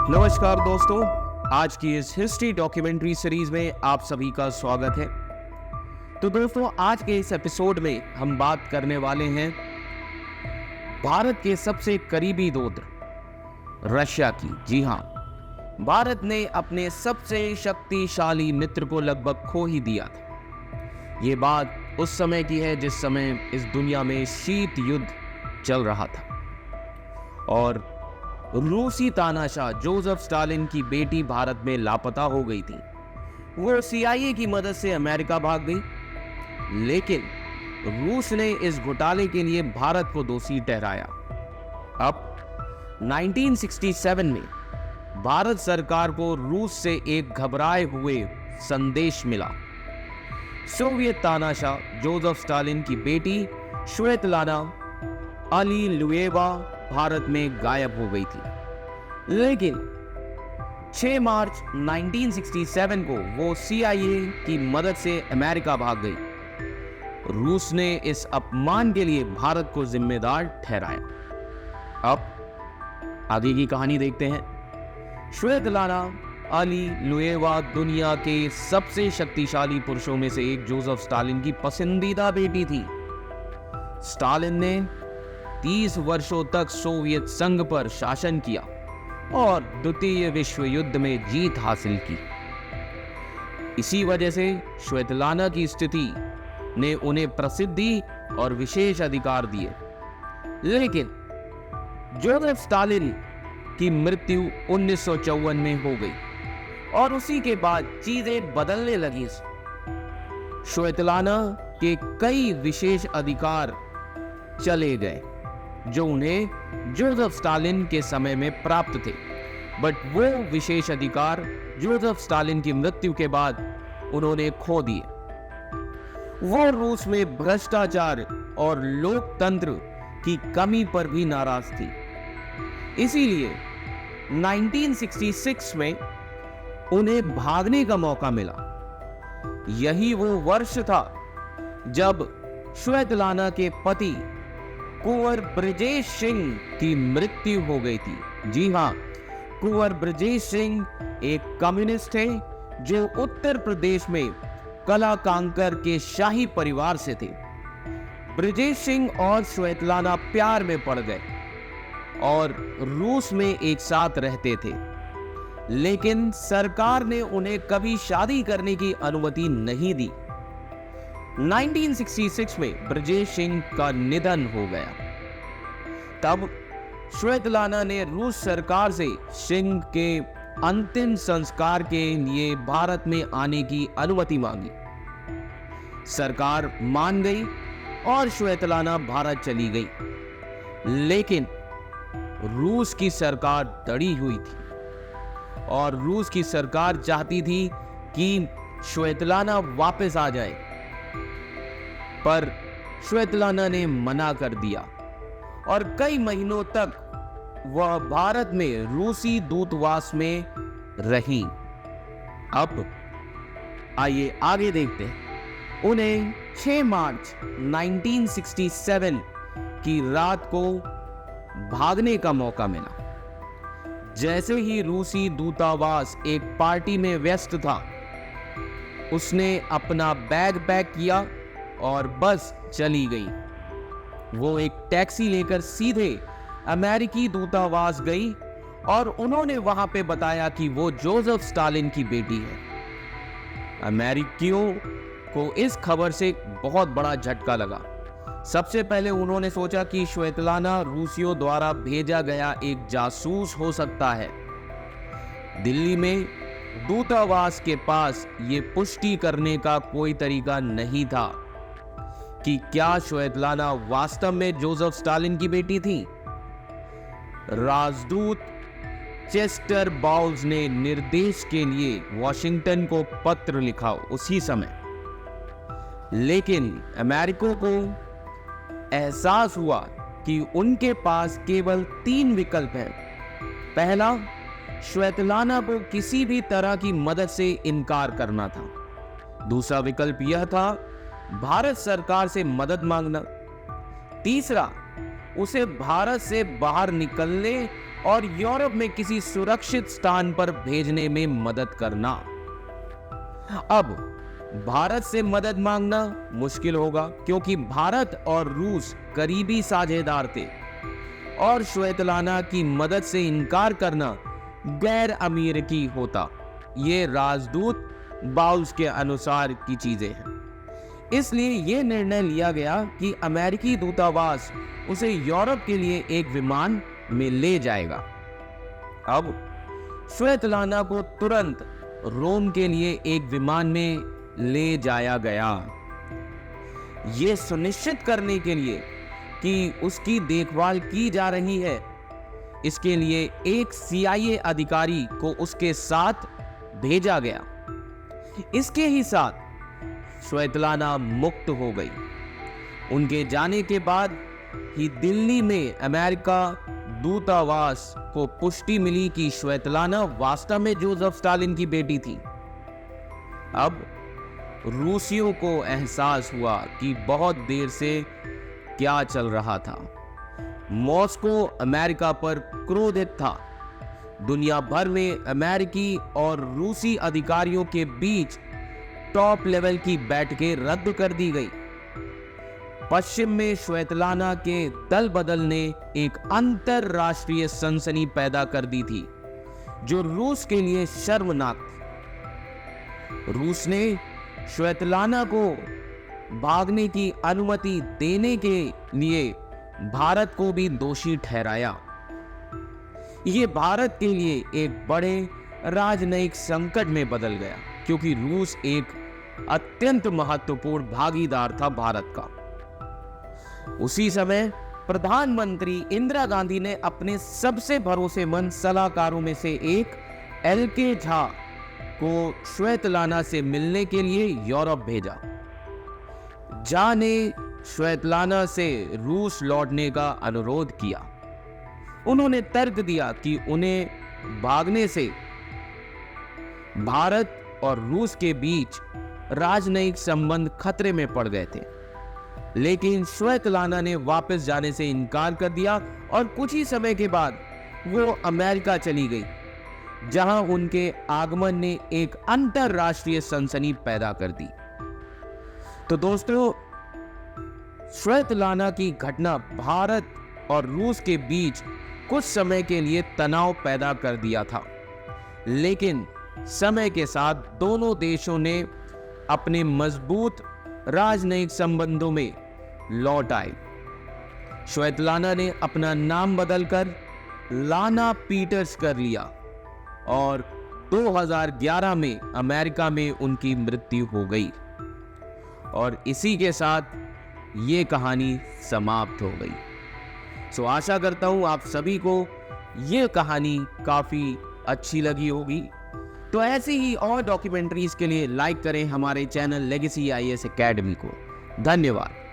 नमस्कार दोस्तों, आज की इस हिस्ट्री डॉक्यूमेंट्री सीरीज में आप सभी का स्वागत है। तो दोस्तों, आज के इस एपिसोड में हम बात करने वाले हैं भारत के सबसे करीबी दोस्त रशिया की। जी हाँ, भारत ने अपने सबसे शक्तिशाली मित्र को लगभग खो ही दिया था। ये बात उस समय की है जिस समय इस दुनिया में शीत युद्ध चल रहा था और रूसी तानाशाह जोसेफ स्टालिन की बेटी भारत में लापता हो गई थी। वो CIA की मदद से अमेरिका भाग गई, लेकिन रूस ने इस घोटाले के लिए भारत को दोषी ठहराया। अब 1967 में भारत सरकार को रूस से एक घबराए हुए संदेश मिला। सोवियत तानाशाह जोसेफ स्टालिन की बेटी स्वेतलाना अलीलुएवा भारत में गायब हो गई थी, लेकिन 6 मार्च 1967 को वो CIA की मदद से अमेरिका भाग गई। रूस ने इस अपमान के लिए भारत को जिम्मेदार ठहराया। अब आगे की कहानी देखते हैं। स्वेतलाना अलीलुएवा दुनिया के सबसे शक्तिशाली पुरुषों में से एक जोसेफ स्टालिन की पसंदीदा बेटी थी। स्टालिन ने 30 वर्षों तक सोवियत संघ पर शासन किया और द्वितीय विश्व युद्ध में जीत हासिल की। इसी वजह से स्वेतलाना की स्थिति ने उन्हें प्रसिद्धि और विशेष अधिकार दिए। लेकिन जोसेफ स्टालिन की मृत्यु 1954 में हो गई और उसी के बाद चीजें बदलने लगी। स्वेतलाना के कई विशेष अधिकार चले गए जो उन्हें जोसेफ स्टालिन के समय में प्राप्त थे, बट वो विशेष अधिकार जोसेफ स्टालिन की मृत्यु के बाद उन्होंने खो दिए। वो रूस में भ्रष्टाचार और लोकतंत्र की कमी पर भी नाराज थी। इसीलिए 1966 में उन्हें भागने का मौका मिला। यही वो वर्ष था जब स्वेतलाना के पति कुंवर ब्रजेश सिंह की मृत्यु हो गई थी। जी हाँ, कुंवर ब्रजेश सिंह एक कम्युनिस्ट थे जो उत्तर प्रदेश में कलाकांकर के शाही परिवार से थे। ब्रजेश सिंह और स्वेतलाना प्यार में पड़ गए और रूस में एक साथ रहते थे, लेकिन सरकार ने उन्हें कभी शादी करने की अनुमति नहीं दी। 1966 में ब्रजेश सिंह का निधन हो गया। तब स्वेतलाना ने रूस सरकार से सिंह के अंतिम संस्कार के लिए भारत में आने की अनुमति मांगी। सरकार मान गई और स्वेतलाना भारत चली गई, लेकिन रूस की सरकार डरी हुई थी और रूस की सरकार चाहती थी कि स्वेतलाना वापस आ जाए, पर स्वेतलाना ने मना कर दिया और कई महीनों तक वह भारत में रूसी दूतावास में रही। अब आइए आगे देखते हैं। उन्हें 6 मार्च 1967 की रात को भागने का मौका मिला। जैसे ही रूसी दूतावास एक पार्टी में व्यस्त था, उसने अपना बैग पैक किया और बस चली गई। वो एक टैक्सी लेकर सीधे अमेरिकी दूतावास गई और उन्होंने वहां पे बताया कि वो जोसेफ स्टालिन की बेटी है। अमेरिकियों को इस खबर से बहुत बड़ा झटका लगा। सबसे पहले उन्होंने सोचा कि स्वेतलाना रूसियों द्वारा भेजा गया एक जासूस हो सकता है। दिल्ली में दूतावास के पास ये पुष्टि करने का कोई तरीका नहीं था कि क्या स्वेतलाना वास्तव में जोसेफ स्टालिन की बेटी थी। राजदूत चेस्टर बाउल्स ने निर्देश के लिए वॉशिंगटन को पत्र लिखा उसी समय, लेकिन अमेरिका को एहसास हुआ कि उनके पास केवल 3 विकल्प हैं। पहला, स्वेतलाना को किसी भी तरह की मदद से इनकार करना था। दूसरा विकल्प यह था भारत सरकार से मदद मांगना। तीसरा, उसे भारत से बाहर निकलने और यूरोप में किसी सुरक्षित स्थान पर भेजने में मदद करना। अब भारत से मदद मांगना मुश्किल होगा, क्योंकि भारत और रूस करीबी साझेदार थे और श्वेतलाना की मदद से इनकार करना गैर अमेरिकी होता। ये राजदूत बाउल्स के अनुसार की चीजें हैं। इसलिए यह निर्णय लिया गया कि अमेरिकी दूतावास उसे यूरोप के लिए एक विमान में ले जाएगा। अब श्वेतलाना को तुरंत रोम के लिए एक विमान में ले जाया गया, यह सुनिश्चित करने के लिए कि उसकी देखभाल की जा रही है। इसके लिए एक CIA अधिकारी को उसके साथ भेजा गया। इसके ही साथ श्वेतलाना मुक्त हो गई। उनके जाने के बाद ही दिल्ली में अमेरिका दूतावास को पुष्टि मिली कि श्वेतलाना वास्तव में जोसेफ स्टालिन की बेटी थी। अब रूसियों को एहसास हुआ कि बहुत देर से क्या चल रहा था। मॉस्को अमेरिका पर क्रोधित था। दुनिया भर में अमेरिकी और रूसी अधिकारियों के बीच टॉप लेवल की बैठकें रद्द कर दी गई। पश्चिम में श्वेतलाना के दल बदल ने एक अंतरराष्ट्रीय सनसनी पैदा कर दी थी, जो रूस के लिए शर्मनाक थी। रूस ने श्वेतलाना को भागने की अनुमति देने के लिए भारत को भी दोषी ठहराया। ये भारत के लिए एक बड़े राजनयिक संकट में बदल गया, क्योंकि रूस एक अत्यंत महत्वपूर्ण भागीदार था भारत का। उसी समय प्रधानमंत्री इंदिरा गांधी ने अपने सबसे भरोसेमंद सलाहकारों में से एक LK झा को श्वेतलाना से मिलने के लिए यूरोप भेजा। झा ने श्वेतलाना से रूस लौटने का अनुरोध किया। उन्होंने तर्क दिया कि उन्हें भागने से भारत और रूस के बीच राजनयिक संबंध खतरे में पड़ गए थे। लेकिन श्वेतलाना ने वापस जाने से इनकार कर दिया और कुछ ही समय के बाद वो अमेरिका चली गई, जहां उनके आगमन ने एक अंतरराष्ट्रीय सनसनी पैदा कर दी। तो दोस्तों, श्वेतलाना की घटना भारत और रूस के बीच कुछ समय के लिए तनाव पैदा कर दिया था, लेकिन समय के साथ दोनों देशों ने अपने मजबूत राजनयिक संबंधों में लौट आए। श्वेतलाना ने अपना नाम बदलकर लाना पीटर्स कर लिया और 2011 में अमेरिका में उनकी मृत्यु हो गई। और इसी के साथ ये कहानी समाप्त हो गई। आशा करता हूं आप सभी को ये कहानी काफी अच्छी लगी होगी। तो ऐसी ही और डॉक्यूमेंट्रीज के लिए लाइक करें हमारे चैनल लेगेसी IAS एकेडमी को। धन्यवाद।